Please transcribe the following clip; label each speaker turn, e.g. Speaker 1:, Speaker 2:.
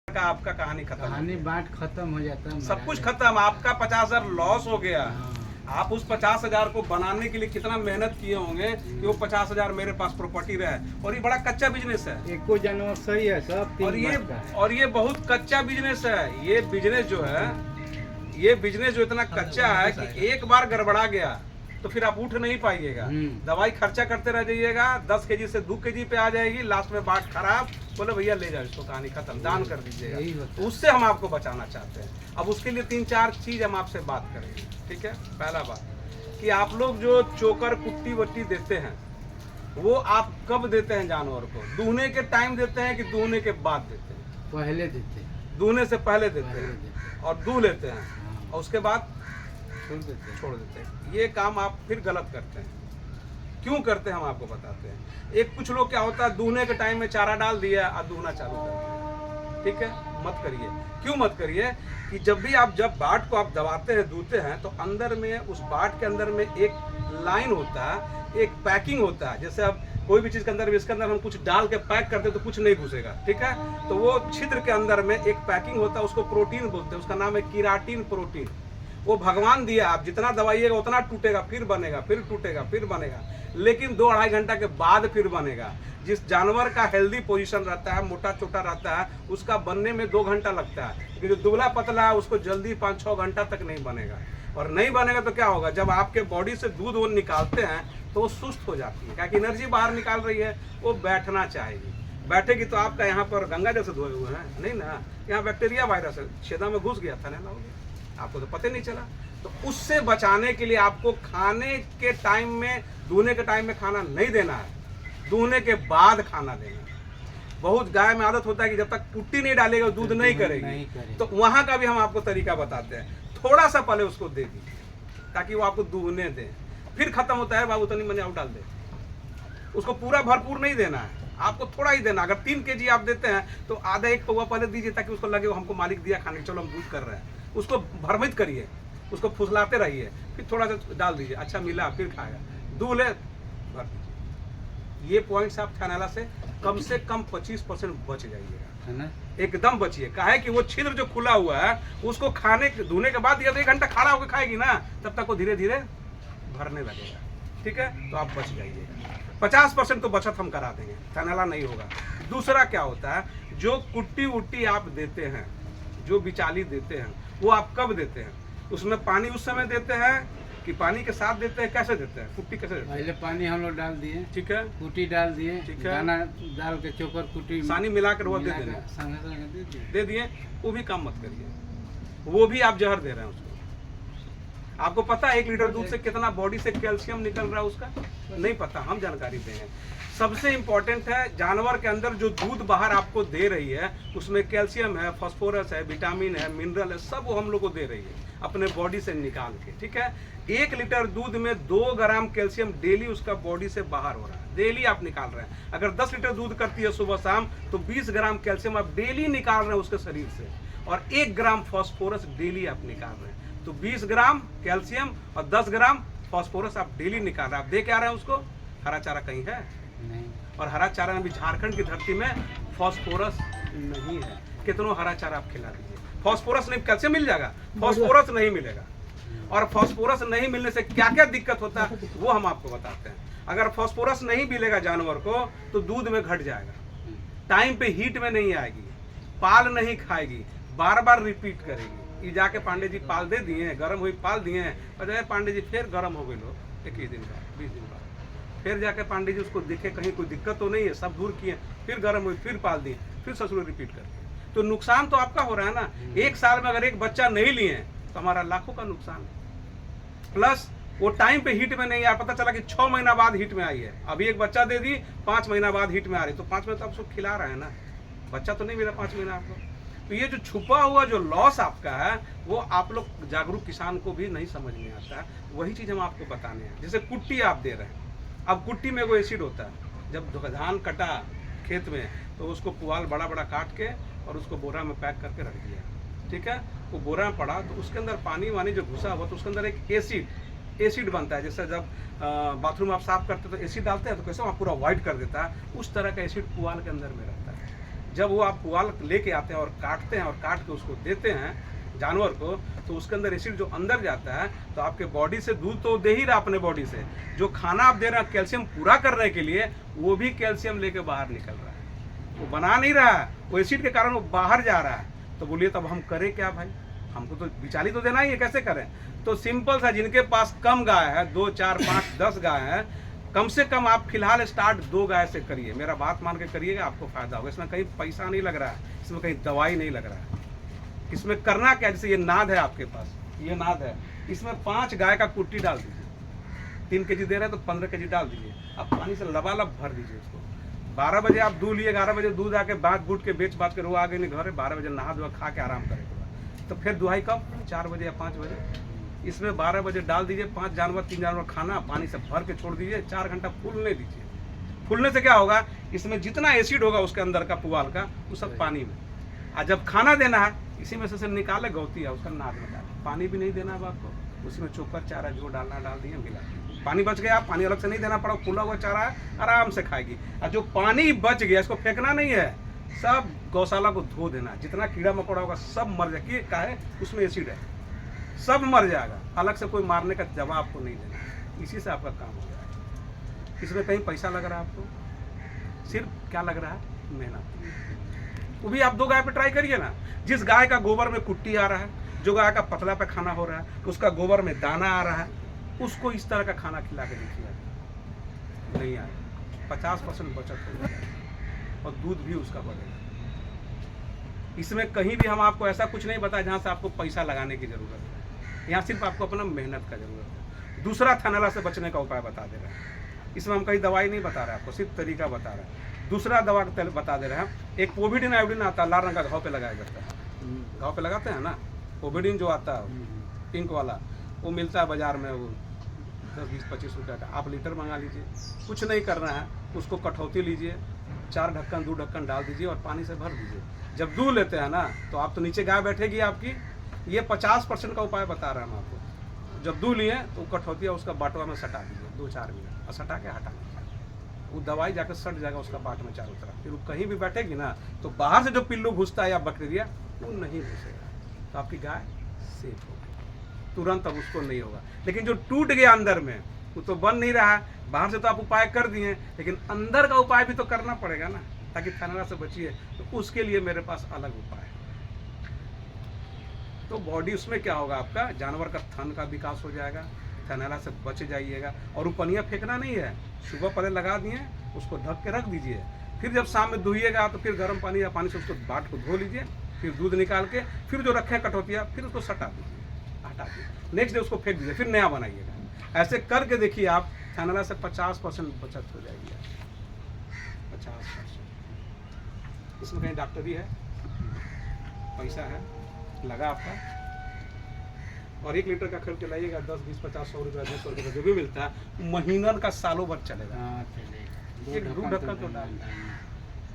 Speaker 1: का आपका कहानी खत्म,
Speaker 2: कहानी बात खत्म हो जाता है,
Speaker 1: सब कुछ खत्म। आपका 50,000 लॉस हो गया।
Speaker 2: हाँ।
Speaker 1: आप उस 50,000 को बनाने के लिए कितना मेहनत किए होंगे कि वो 50,000 मेरे पास प्रॉपर्टी रहे। और ये बड़ा कच्चा बिजनेस है।
Speaker 2: एको जानवर सही है सब
Speaker 1: और
Speaker 2: तीन बात का है।
Speaker 1: ये बहुत कच्चा बिजनेस है। ये बिजनेस जो है, ये बिजनेस जो इतना कच्चा है कि एक बार गड़बड़ा गया तो फिर आप उठ नहीं पाइएगा। दवाई खर्चा करते रह जाइएगा, 10 केजी से 2 केजी पे आ जाएगी, लास्ट में बाट खराब, बोले भैया ले जाओ इसको, कहानी खत्म, दान कर दीजिएगा। तो उससे हम आपको बचाना चाहते हैं। अब उसके लिए 3-4 चीज हम आपसे बात करेंगे, ठीक है। पहला बात कि आप लोग जो चोकर कुट्टी वट्टी देते हैं वो आप कब देते हैं जानवर को? दूहने के टाइम देते हैं कि दूहने के बाद देते हैं?
Speaker 2: पहले देते हैं।
Speaker 1: दूहने से पहले देते हैं और दूह लेते हैं और उसके बाद छोड़ देते हैं। ये काम आप फिर गलत करते हैं। क्यों करते हैं हम आपको बताते हैं। एक कुछ लोग क्या होता है, दूहने के टाइम में चारा डाल दिया और दूहना चालू कर दिया, ठीक है। मत करिए। क्यों मत करिए कि जब बाट को आप दबाते हैं, दूहते हैं, तो अंदर में उस बाट के अंदर में एक लाइन होता है, एक पैकिंग होता है। जैसे अब कोई भी चीज के अंदर, इसके अंदर हम कुछ डाल के पैक करते हैं तो कुछ नहीं घुसेगा, ठीक है। तो वो छिद्र के अंदर में एक पैकिंग होता है, उसको प्रोटीन बोलते हैं। उसका नाम है कीराटिन प्रोटीन। वो भगवान दिया, आप जितना दबाइएगा उतना टूटेगा, फिर बनेगा, फिर टूटेगा, फिर बनेगा, लेकिन 2-2.5 घंटा के बाद फिर बनेगा। जिस जानवर का हेल्दी पोजीशन रहता है, मोटा चोटा रहता है, उसका बनने में 2 घंटा लगता है। लेकिन जो दुबला पतला है उसको जल्दी 5-6 घंटा तक नहीं बनेगा। और नहीं बनेगा तो क्या होगा, जब आपके बॉडी से दूध वो निकालते हैं तो वो सुस्त हो जाती है, क्योंकि एनर्जी बाहर निकाल रही है, वो बैठना चाहेगी। बैठेगी तो आपका यहाँ पर गंगा जैसे धोए हुए हैं नहीं ना, यहाँ बैक्टीरिया वायरस है, छेदा में घुस गया था ना, आपको तो पता नहीं चला। तो उससे बचाने के लिए आपको खाने के टाइम में, दूहने के टाइम में खाना नहीं देना है, दूहने के बाद खाना देना है। बहुत गाय में आदत होता है कि जब तक कुट्टी नहीं डालेगा दूध नहीं करेगी। तो वहां का भी हम आपको तरीका बताते हैं। थोड़ा सा पहले उसको दे दीजिए ताकि वो आपको दूहने दे, फिर खत्म होता है बाबू तनी मनी और डाल दे। उसको पूरा भरपूर नहीं देना है, आपको थोड़ा ही देना। अगर 3 केजी आप देते हैं तो आधा 1 पौवा पहले दीजिए ताकि उसको लगे हमको मालिक दिया खाने, चलो हम दूध कर रहे हैं। उसको भ्रमित करिए, उसको फुसलाते रहिए, फिर थोड़ा सा डाल दीजिए, अच्छा मिला फिर खाएगा, दूध ले भर दीजिए। ये पॉइंट्स आप थानाला से कम 25% बच जाइएगा, एकदम बचिए। काहे कि वो छिद्र जो खुला हुआ है उसको खाने धोने के बाद या तो 1 घंटा खड़ा होकर खाएगी ना, तब तक वो धीरे धीरे भरने लगेगा, ठीक है। तो आप बच जाइएगा। 50% तो बचत हम करा देंगे, थानाला नहीं होगा। दूसरा क्या होता है, जो कुट्टी उट्टी आप देते हैं, जो बिचाली देते हैं, वो आप कब देते हैं? उसमें पानी उस समय देते हैं कि पानी के साथ देते हैं? कैसे देते हैं? कुट्टी कैसे देते हैं?
Speaker 2: पहले पानी हम लोग डाल दिए,
Speaker 1: ठीक है,
Speaker 2: कुट्टी डाल दिए,
Speaker 1: ठीक है,
Speaker 2: दाना डाल के चोकर कुट्टी
Speaker 1: पानी मिलाकर वो दे दिए। वो भी काम मत करिए, वो भी आप जहर दे रहे हैं उसको। आपको पता है 1 लीटर दूध से कितना बॉडी से कैल्शियम निकल रहा है उसका? नहीं पता, हम जानकारी देंगे। सबसे इंपॉर्टेंट है, जानवर के अंदर जो दूध बाहर आपको दे रही है उसमें कैल्शियम है, फास्फोरस है, विटामिन है, मिनरल है, सब वो हम लोग को दे रही है अपने बॉडी से निकाल के, ठीक है। 1 लीटर दूध में 2 ग्राम कैल्शियम डेली उसका बॉडी से बाहर हो रहा है, डेली आप निकाल रहे हैं। अगर 10 लीटर दूध करती है सुबह शाम तो 20 ग्राम कैल्शियम आप डेली निकाल रहे हैं उसके शरीर से, और 1 ग्राम फास्फोरस डेली आप निकाल रहे हैं। तो 20 ग्राम कैल्शियम और 10 ग्राम फास्फोरस आप डेली निकाल रहे हैं। आप दे के आ रहे हैं उसको। हरा चारा कहीं है नहीं, और हरा चारा में भी झारखंड की धरती में फास्फोरस नहीं है। कितनों हरा चारा आप खिला दीजिए, फास्फोरस नहीं, कैल्शियम मिल जाएगा, फास्फोरस नहीं मिलेगा। और फास्फोरस नहीं मिलने से क्या क्या दिक्कत होता है वो हम आपको बताते हैं। अगर फास्फोरस नहीं मिलेगा जानवर को तो दूध में घट जाएगा, टाइम पे हीट में नहीं आएगी, पाल नहीं खाएगी, बार बार रिपीट करेगी। ये जाके पांडे जी पाल दे दिए, गर्म हुई पाल दिए, और पांडे जी फिर गर्म हो गए लोग 21 दिन बाद, 20 दिन बाद, फिर जाके पांडे जी उसको दिखे कहीं कोई दिक्कत तो नहीं है, सब दूर किए, फिर गर्म हुई, फिर पाल दिए, फिर ससुर रिपीट करके। तो नुकसान तो आपका हो रहा है ना। 1 साल में अगर 1 बच्चा नहीं लिए तो हमारा लाखों का नुकसान है। प्लस वो टाइम पे हीट में नहीं आया, पता चला कि 6 महीना बाद हीट में आई है। अभी 1 बच्चा दे दी, 5 महीना बाद हीट में आ रही, तो 5 महीना तो आप उसको खिला रहे हैं ना, बच्चा तो नहीं मिला 5 महीना आपको। तो ये जो छुपा हुआ जो लॉस आपका है वो आप लोग जागरूक किसान को भी नहीं समझ में आता है। वही चीज हम आपको बताने हैं। जैसे कुट्टी आप दे रहे हैं, अब कुट्टी में वो एसिड होता है। जब धान कटा खेत में तो उसको पुआल बड़ा बड़ा काट के और उसको बोरा में पैक करके रख दिया, ठीक है। वो बोरा में पड़ा तो उसके अंदर पानी वानी जो घुसा हुआ तो उसके अंदर एक एसिड बनता है। जैसे जब बाथरूम आप साफ करते तो एसिड डालते हैं तो कैसे वहाँ पूरा व्हाइट कर देता है, उस तरह का एसिड पुआल के अंदर में रहता है। जब वो आप पुआल लेके आते हैं और काटते हैं और काट के उसको देते हैं जानवर को, तो उसके अंदर एसिड जो अंदर जाता है तो आपके बॉडी से दूध तो दे ही रहा अपने बॉडी से, जो खाना आप दे रहे हैं कैल्शियम पूरा करने के लिए, वो भी कैल्शियम लेके बाहर निकल रहा है, वो बना नहीं रहा है, वो एसिड के कारण वो बाहर जा रहा है। तो बोलिए तब हम करें क्या भाई, हमको तो बिचाली तो देना ही है, कैसे करें? तो सिंपल सा, जिनके पास कम गाय है, 2 4 5 10 गाय है, कम से कम आप फिलहाल स्टार्ट 2 गाय से करिए, मेरा बात मान के करिएगा, आपको फायदा होगा। इसमें कहीं पैसा नहीं लग रहा है, इसमें कहीं दवाई नहीं लग रहा है। इसमें करना क्या, जैसे ये नाद है आपके पास, ये नाद है, इसमें 5 गाय का कुट्टी डाल दीजिए, 3 kg दे रहे हैं तो 15 kg डाल दीजिए, अब पानी से लबालब भर दीजिए उसको। 12 बजे आप दूध लिए, 11 बजे दूध आके बात बूट के बेच बात के रो आ गए घर, 12 बजे नहा धोआ खा के आराम करेगा, तो फिर दुहाई कब, 4 बजे या 5 बजे। इसमें 12 बजे डाल दीजिए, 5 जानवर 3 जानवर खाना, पानी से भर के छोड़ दीजिए, 4 घंटा फूलने दीजिए। फूलने से क्या होगा, इसमें जितना एसिड होगा उसके अंदर का पुआल का, वो सब पानी में, और जब खाना देना है इसी में से निकाले गौती है उसका नाद में डाले, पानी भी नहीं देना है आपको, उसमें चोकर चारा जो डालना डाल दिए, मिला, पानी बच गया, पानी अलग से नहीं देना पड़ा, खुला हुआ चारा है, आराम से खाएगी। और जो पानी बच गया इसको फेंकना नहीं है, सब गौशाला को धो देना, जितना कीड़ा मकोड़ा होगा सब मर जाएगा, क्या है उसमें एसिड है, सब मर जाएगा, अलग से कोई मारने का दवा आपको नहीं देना, इसी से आपका काम हो जाएगा। इसमें कहीं पैसा लग रहा है आपको, सिर्फ क्या लग रहा है, मेहनत। वो भी आप 2 गाय पे ट्राई करिए ना, जिस गाय का गोबर में कुट्टी आ रहा है, जो गाय का पतला पे खाना हो रहा है, उसका गोबर में दाना आ रहा है, उसको इस तरह का खाना खिला के देखिए, नहीं आएगा, 50% बचत हो जाएगा और दूध भी उसका बढ़ेगा। इसमें कहीं भी हम आपको ऐसा कुछ नहीं बताया जहाँ से आपको पैसा लगाने की जरूरत है, यहाँ सिर्फ आपको अपना मेहनत का जरूरत है। दूसरा थैलेला से बचने का उपाय बता दे रहे हैं, इसमें हम कहीं दवाई नहीं बता रहे आपको, सिर्फ तरीका बता रहे हैं। दूसरा दवा बता दे रहे हैं, एक पोविडिन आयोडीन आता है, लाल रंग का घाव पे लगाया जाता है, घाव पे लगाते हैं ना, पोविडिन जो आता है पिंक वाला, वो मिलता है बाजार में, वो 10 20 25 रुपये का, आप लीटर मंगा लीजिए, कुछ नहीं करना है, उसको कठौती लीजिए, 4 ढक्कन 2 ढक्कन डाल दीजिए और पानी से भर दीजिए। जब दूध लेते हैं ना तो आप तो नीचे गाय बैठेगी आपकी, ये 50% का उपाय बता रहे हैं हम आपको। जब दूध लिए तो कठौतिया उसका बाटवा में सटा दीजिए 2-4 मिनट, और सटा के हटा दीजिए, वो दवाई जाकर सट जाएगा उसका बाट में चारों तरफ, फिर वो कहीं भी बैठेगी ना तो बाहर से जो पिल्लू घुसता है या बैक्टीरिया वो नहीं घुसेगा, तो आपकी गाय सेफ होगी तुरंत, अब उसको नहीं होगा। लेकिन जो टूट गया अंदर में वो तो बन नहीं रहा, बाहर से तो आप उपाय कर दिए, लेकिन अंदर का उपाय भी तो करना पड़ेगा ना, ताकि थैलेला से बचिए, तो उसके लिए मेरे पास अलग उपाय है। तो बॉडी उसमें क्या होगा, आपका जानवर का थन का विकास हो जाएगा, थैलेला से बच जाइएगा। और वो पनिया फेंकना नहीं है, सुबह पहले लगा दिए, उसको ढक के रख दीजिए, फिर जब शाम में दुहिएगा तो फिर गर्म पानी या पानी से उसको बाट को धो लीजिए, फिर दूध निकाल के फिर जो रखे कटौतिया फिर उसको सटा दीजिए, हटा दीजिए, नेक्स्ट डे उसको फेंक दीजिए, फिर नया बनाइएगा। ऐसे करके देखिए आप, थैलेला से 50% बचत हो जाएगी, 50%। इसमें कहीं डॉक्टरी है, पैसा है लगा आपका, और 1 लीटर का खरीद के लाइएगा, 10 20 50 100 रुपया 200 रुपये जो भी मिलता है, महीनन का सालों भर चलेगा।
Speaker 2: हाँ चलेगा,
Speaker 1: एक 2 ढक्कन तो डाल